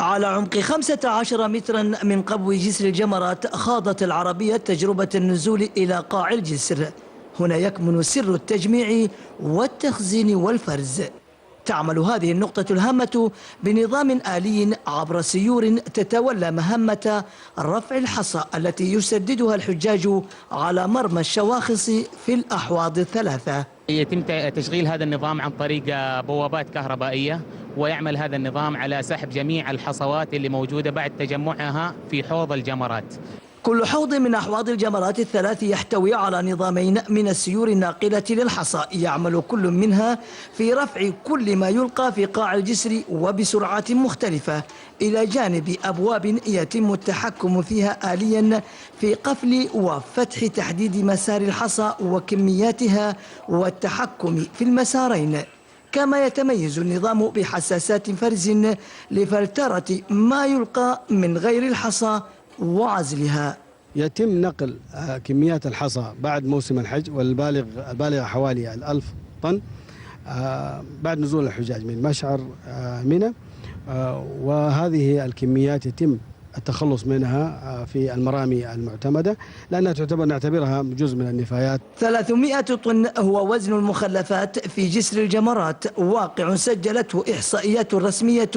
على عمق 15 مترا من قبو جسر الجمرات خاضت العربية تجربة النزول إلى قاع الجسر. هنا يكمن سر التجميع والتخزين والفرز. تعمل هذه النقطة الهامة بنظام آلي عبر سيور تتولى مهمة رفع الحصى التي يسددها الحجاج على مرمى الشواخص في الأحواض الثلاثة. يتم تشغيل هذا النظام عن طريق بوابات كهربائية، ويعمل هذا النظام على سحب جميع الحصوات اللي موجودة بعد تجمعها في حوض الجمرات. كل حوض من أحواض الجمرات الثلاث يحتوي على نظامين من السيور الناقلة للحصى، يعمل كل منها في رفع كل ما يلقى في قاع الجسر وبسرعات مختلفة، إلى جانب أبواب يتم التحكم فيها آليا في قفل وفتح تحديد مسار الحصى وكمياتها والتحكم في المسارين. كما يتميز النظام بحساسات فرز لفلترة ما يلقى من غير الحصى وعزلها. يتم نقل كميات الحصى بعد موسم الحج والبالغة حوالي 1000 طن بعد نزول الحجاج من مشعر منى، وهذه الكميات يتم التخلص منها في المرامي المعتمدة لأنها نعتبرها جزء من النفايات. 300 طن هو وزن المخلفات في جسر الجمرات، واقع سجلته إحصائيات رسمية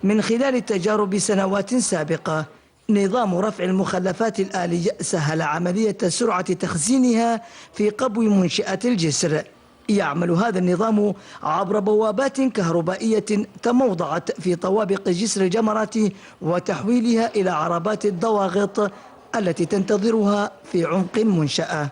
من خلال تجارب سنوات سابقة. نظام رفع المخلفات الآلي سهل عملية سرعة تخزينها في قبو منشآت الجسر. يعمل هذا النظام عبر بوابات كهربائية تموضعت في طوابق جسر الجمرات وتحويلها إلى عربات الضواغط التي تنتظرها في عمق المنشأة.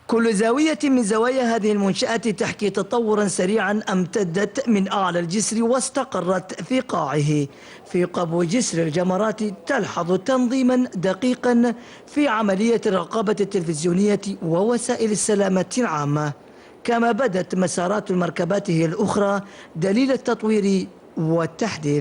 كل زاوية من زوايا هذه المنشأة تحكي تطورا سريعا امتدت من أعلى الجسر واستقرت في قاعه. في قبو جسر الجمرات تلحظ تنظيما دقيقا في عملية الرقابة التلفزيونية ووسائل السلامة العامة. كما بدت مسارات المركبات هي الأخرى دليل التطوير والتحديث.